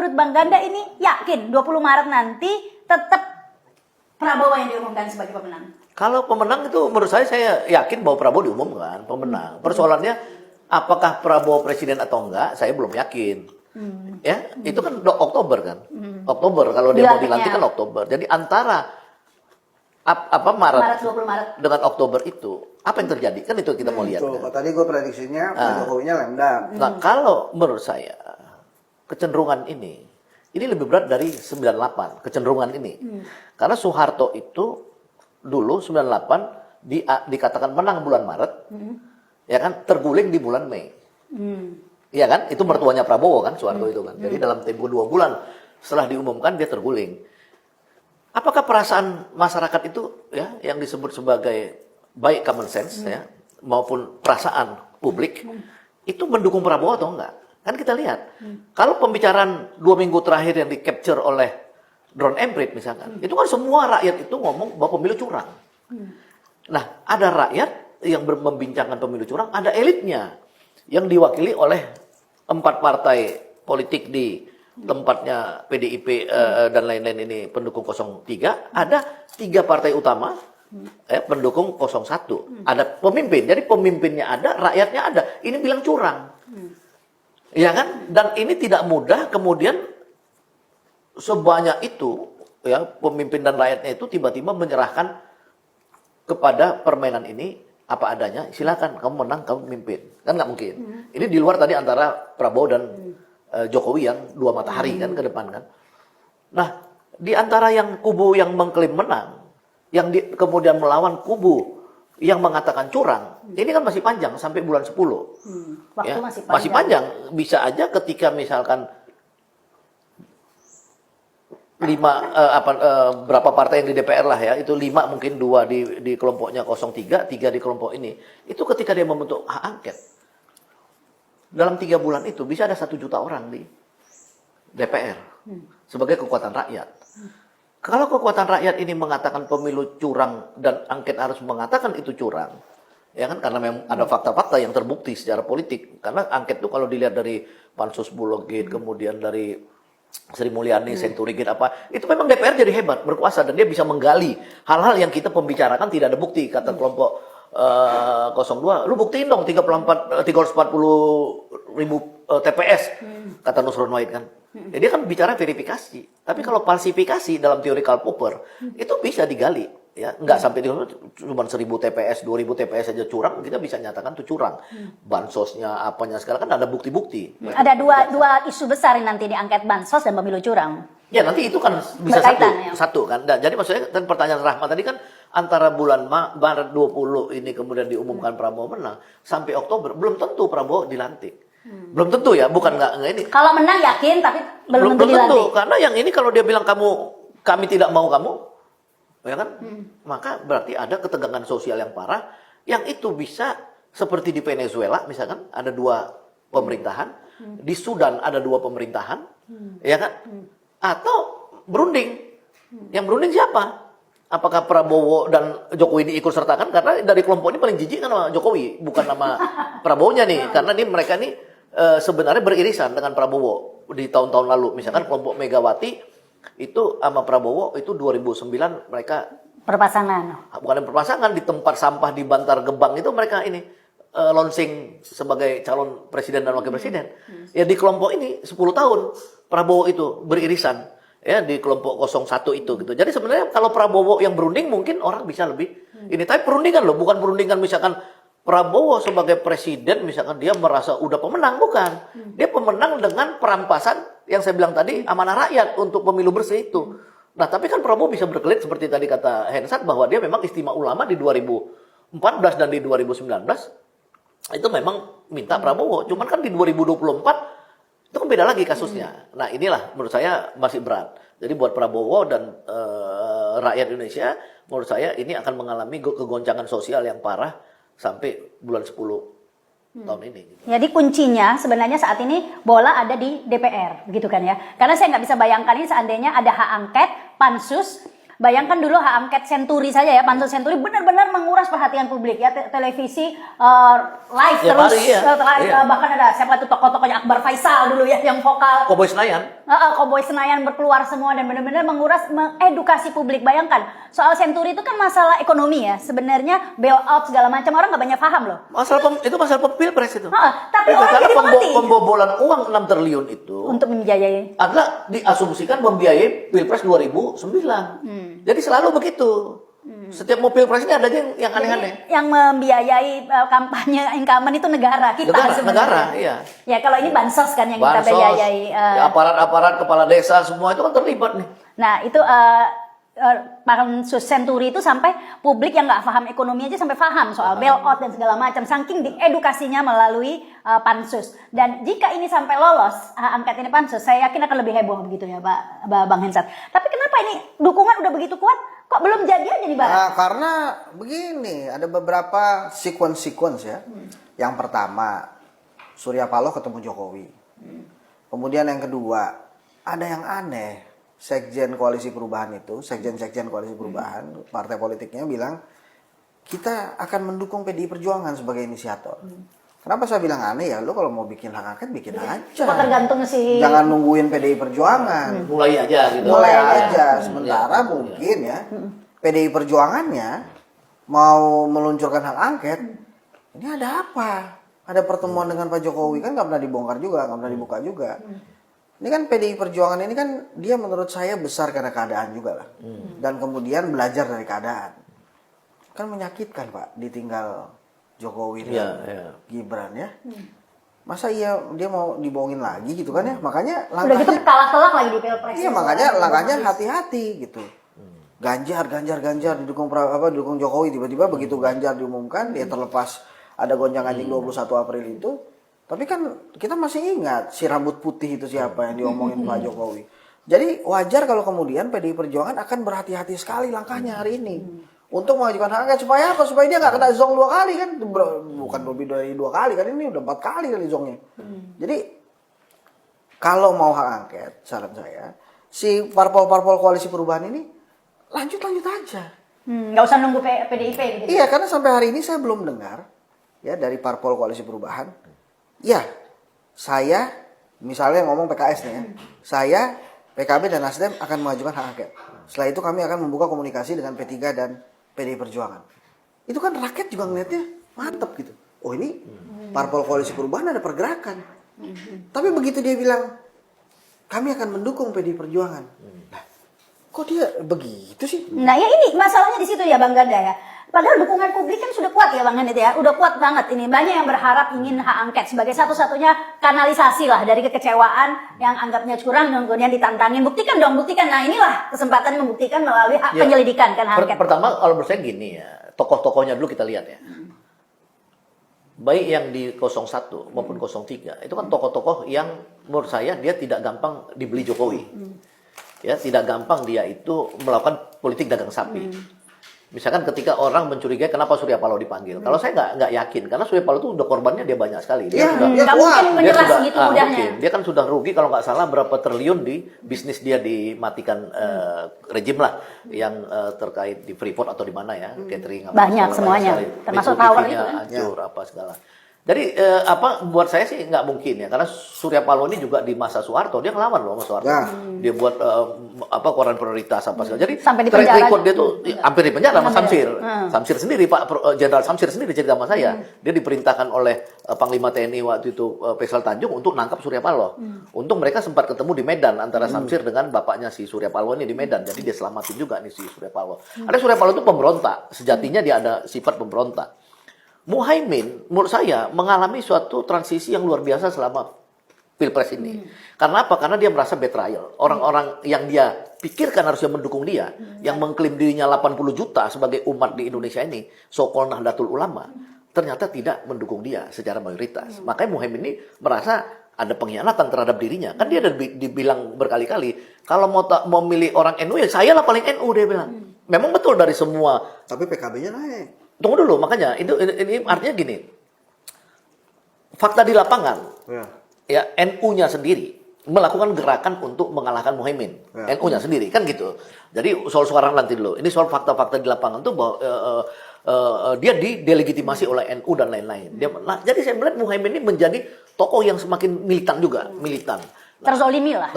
menurut Bang Ganda ini yakin 20 Maret nanti tetap Prabowo yang diumumkan sebagai pemenang? Kalau pemenang itu menurut saya yakin bahwa Prabowo diumumkan pemenang. Persoalannya apakah Prabowo presiden atau enggak, saya belum yakin. Ya, itu kan Oktober kan. Oktober kalau dia mau dilantik kan Oktober. Jadi antara Maret 20 Maret dengan Oktober itu apa yang terjadi? Kan itu kita mau lihat. Tuh, Kan? tadi gue prediksinya Pak Jokowinya lemdam. Nah, kalau menurut saya kecenderungan ini lebih berat dari 98, kecenderungan ini. Karena Soeharto itu dulu 98 dikatakan menang bulan Maret. Ya kan, terguling di bulan Mei. Iya kan? Itu mertuanya Prabowo kan, Soeharto itu kan. Jadi dalam tempo 2 bulan setelah diumumkan dia terguling. Apakah perasaan masyarakat itu ya yang disebut sebagai baik common sense ya maupun perasaan publik itu mendukung Prabowo atau enggak? Kan kita lihat. Kalau pembicaraan 2 minggu terakhir yang di-capture oleh drone emprit misalkan, itu kan semua rakyat itu ngomong bahwa pemilu curang. Nah, ada rakyat yang membincangkan pemilu curang, ada elitnya yang diwakili oleh 4 partai politik di tempatnya PDIP dan lain-lain ini pendukung 03, ada 3 partai utama pendukung 01. Ada pemimpin, jadi pemimpinnya ada, rakyatnya ada. Ini bilang curang. Ya kan? Dan ini tidak mudah kemudian sebanyak itu ya pemimpin dan rakyatnya itu tiba-tiba menyerahkan kepada permainan ini apa adanya, silakan kamu menang, kamu mimpin. Kan nggak mungkin. Ini di luar tadi antara Prabowo dan Jokowi yang 2 matahari kan ke depan kan. Nah, di antara yang kubu yang mengklaim menang, yang kemudian melawan kubu yang mengatakan curang, ini kan masih panjang sampai bulan 10. Waktu Ya, masih panjang. masih panjang. Bisa aja ketika misalkan berapa partai yang di DPR lah ya, itu 5 mungkin 2 di kelompoknya 03, 3 di kelompok ini. Itu ketika dia membentuk hak angket. Dalam 3 bulan itu bisa ada 1 juta orang di DPR sebagai kekuatan rakyat. Kalau kekuatan rakyat ini mengatakan pemilu curang dan angket harus mengatakan itu curang, ya kan karena memang ada fakta-fakta yang terbukti secara politik. Karena angket itu kalau dilihat dari Pansus Bulogit, kemudian dari Sri Mulyani, Senturigit itu memang DPR jadi hebat, berkuasa dan dia bisa menggali hal-hal yang kita pembicarakan tidak ada bukti. Kata kelompok 02, lu buktiin dong 340 ribu TPS, kata Nusron Wahid kan. Jadi dia kan bicara verifikasi. Tapi kalau falsifikasi dalam teori Karl Popper, itu bisa digali. Ya, nggak sampai cuma 1000 TPS, 2000 TPS saja curang, kita bisa nyatakan itu curang. Bansosnya, apanya segala kan ada bukti-bukti. Ada dua isu besar nanti di angket bansos dan pemilu curang. Ya nanti itu kan bisa Berkaitan, satu kan. Nah, jadi maksudnya dan pertanyaan Rahma tadi kan antara bulan Maret 20 ini kemudian diumumkan Prabowo menang sampai Oktober belum tentu Prabowo dilantik. Belum tentu ya, bukan nggak ini. Kalau menang yakin tapi belum tentu dilantik. Karena yang ini kalau dia bilang kami tidak mau kamu, ya kan? Maka berarti ada ketegangan sosial yang parah yang itu bisa seperti di Venezuela misalkan ada 2 pemerintahan, di Sudan ada 2 pemerintahan, ya kan? Atau berunding. Yang berunding siapa? Apakah Prabowo dan Jokowi diikut sertakan? Karena dari kelompok ini paling jijik kan sama Jokowi, bukan nama Prabowo-nya nih. Karena mereka ini sebenarnya beririsan dengan Prabowo di tahun-tahun lalu. Misalkan kelompok Megawati itu sama Prabowo itu 2009 mereka Berpasangan. bukan berpasangan di tempat sampah di Bantar Gebang itu mereka ini launching sebagai calon presiden dan wakil presiden. Ya di kelompok ini 10 tahun Prabowo itu beririsan ya di kelompok 01 itu gitu. Jadi sebenarnya kalau Prabowo yang berunding mungkin orang bisa lebih ini, tapi perundingan loh, bukan perundingan misalkan Prabowo sebagai presiden misalkan dia merasa udah pemenang, bukan. Dia pemenang dengan perampasan yang saya bilang tadi amanah rakyat untuk pemilu bersih itu. Nah, tapi kan Prabowo bisa berkelit seperti tadi kata Hensat bahwa dia memang istimewa ulama di 2014 dan di 2019 itu memang minta Prabowo. Cuman kan di 2024 itu kan beda lagi kasusnya. Nah inilah menurut saya masih berat. Jadi buat Prabowo dan rakyat Indonesia, menurut saya ini akan mengalami kegoncangan sosial yang parah sampai bulan 10 tahun ini. Jadi kuncinya sebenarnya saat ini bola ada di DPR, gitu kan ya? Karena saya nggak bisa bayangkan ini seandainya ada hak angket, pansus, Bayangkan dulu hak angket Senturi saja ya, pansus Senturi benar-benar menguras perhatian publik ya, televisi live Tiap terus, hari, ya. Iya. bahkan ada siapa tuh tokoh-tokohnya Akbar Faisal dulu ya yang vokal. Cowboy Senayan. Koboi Senayan berkeluar semua dan benar-benar menguras, mengedukasi publik. Bayangkan soal Senturi itu kan masalah ekonomi ya, sebenarnya bailout segala macam, orang nggak banyak paham loh. Itu masalah pilpres itu. Tapi Itu orang karena jadi mengerti pembobolan uang 6 triliun itu untuk membiayai. adalah diasumsikan membiayai Pilpres 2009. Jadi selalu begitu. Setiap mau Pilpres ini ada aja yang aneh-aneh. Yang membiayai kampanye incumbent itu negara kita sebenarnya. Negara, iya. Ya kalau ini bansos kan yang kita Bansos, biayai. aparat-aparat, kepala desa, semua itu kan terlibat nih. Nah itu pansus Senturi itu sampai publik yang nggak paham ekonomi aja sampai paham soal bailout dan segala macam, saking diedukasinya melalui pansus. Dan jika ini sampai lolos angket ini pansus, saya yakin akan lebih heboh begitu ya Bang Hensat. Tapi kenapa ini dukungan udah begitu kuat kok belum jadi aja nih Bang? Karena begini, ada beberapa sequence ya. Yang pertama, Surya Paloh ketemu Jokowi. Kemudian yang kedua, ada yang aneh. Sekjen Koalisi Perubahan itu, sekjen Koalisi Perubahan, partai politiknya bilang, kita akan mendukung PDI Perjuangan sebagai inisiator. Kenapa saya bilang aneh ya? Lu kalau mau bikin hak angket, bikin aja. Tergantung sih. Jangan nungguin PDI Perjuangan. Mulai aja gitu. Mulai aja. Sementara mungkin ya, PDI Perjuangannya mau meluncurkan hak angket, ini ada apa? Ada pertemuan dengan Pak Jokowi, kan nggak pernah dibongkar juga, nggak pernah dibuka juga. Ini kan PDI Perjuangan ini kan dia menurut saya besar karena keadaan juga lah. Dan kemudian belajar dari keadaan. Kan menyakitkan Pak, ditinggal Jokowi dan Gibran ya. Masa dia mau dibohongin lagi gitu kan ya. Makanya udah gitu kalah telak lagi di Pilpres. Iya, makanya langkahnya hati-hati gitu. Ganjar didukung Jokowi, tiba-tiba begitu Ganjar diumumkan, dia terlepas ada gonjang-ganjing 21 April itu. Tapi kan kita masih ingat si rambut putih itu siapa yang diomongin Pak Jokowi. Jadi wajar kalau kemudian PDI Perjuangan akan berhati-hati sekali langkahnya hari ini. Untuk mengajukan hak angket supaya apa? Supaya dia nggak kena zong 2 kali kan. Bukan lebih dari 2 kali kan, ini udah 4 kali kali zongnya. Jadi kalau mau hak angket, saran saya, si parpol-parpol Koalisi Perubahan ini lanjut aja. Nggak usah nunggu PDIP gitu. Iya, karena sampai hari ini saya belum dengar ya dari parpol Koalisi Perubahan. Ya, saya misalnya ngomong PKS nih ya, saya, PKB dan Nasdem akan mengajukan hak angket. Setelah itu kami akan membuka komunikasi dengan P3 dan PDI Perjuangan. Itu kan rakyat juga ngeliatnya mantep gitu. Oh ini parpol Koalisi Perubahan ada pergerakan. Tapi begitu dia bilang, kami akan mendukung PDI Perjuangan. Nah, kok dia begitu sih? Nah ya ini masalahnya di situ ya Bang Ganda ya. Padahal dukungan publik kan sudah kuat ya Bang Ganda ya. Udah kuat banget ini. Banyak yang berharap ingin hak angket sebagai satu-satunya kanalisasi lah dari kekecewaan yang anggapnya curang dan kemudian ditantangin. Buktikan dong, buktikan. Nah inilah kesempatan membuktikan melalui hak penyelidikan kan hak angket. Pertama kalau menurut saya gini ya, tokoh-tokohnya dulu kita lihat ya. Baik yang di 01 maupun 03, itu kan tokoh-tokoh yang menurut saya dia tidak gampang dibeli Jokowi. Ya, tidak gampang dia itu melakukan politik dagang sapi. Misalkan ketika orang mencurigai kenapa Surya Paloh dipanggil. Kalau saya nggak yakin, karena Surya Paloh itu udah korbannya dia banyak sekali. Dia nggak mungkin menyerah segitu mudahnya. Dia kan sudah rugi kalau nggak salah berapa triliun di bisnis dia dimatikan rejim lah, yang terkait di Freeport atau di mana ya, catering. Banyak semuanya, termasuk tower itu. Hancur apa segala. Jadi buat saya sih nggak mungkin ya, karena Surya Paloh ini juga di masa Soeharto dia ngelawan loh sama Soeharto. Dia buat koran prioritas apa segala. Jadi track record dia tuh hampir di penjara sama Samsir. Samsir sendiri Jenderal Samsir sendiri cerita sama saya. Dia diperintahkan oleh Panglima TNI waktu itu Faisal Tanjung untuk nangkap Surya Paloh. Untung mereka sempat ketemu di Medan antara Samsir dengan bapaknya si Surya Paloh ini di Medan. Jadi dia selamatin juga nih si Surya Paloh. Ada Surya Paloh itu pemberontak. Sejatinya dia ada sifat pemberontak. Muhaimin menurut saya mengalami suatu transisi yang luar biasa selama Pilpres ini. Karena apa? Karena dia merasa betrayal. Orang-orang yang dia pikirkan harusnya mendukung dia, yang mengklaim dirinya 80 juta sebagai umat di Indonesia ini, so-called Nahdlatul Ulama, ternyata tidak mendukung dia secara mayoritas. Makanya Muhaimin ini merasa ada pengkhianatan terhadap dirinya. Kan dia udah dibilang berkali-kali, kalau mau milih orang NU ya saya lah paling NU, dia bilang. Memang betul dari semua. Tapi PKB-nya naik. Tunggu dulu, makanya ini artinya gini. Fakta di lapangan, ya NU-nya sendiri melakukan gerakan untuk mengalahkan Muhaimin, NU-nya sendiri kan gitu. Jadi soal suara nanti dulu. Ini soal fakta-fakta di lapangan tuh bahwa dia didelegitimasi oleh NU dan lain-lain. Jadi saya melihat Muhaimin ini menjadi tokoh yang semakin militan juga, militan. Terzolimi lah.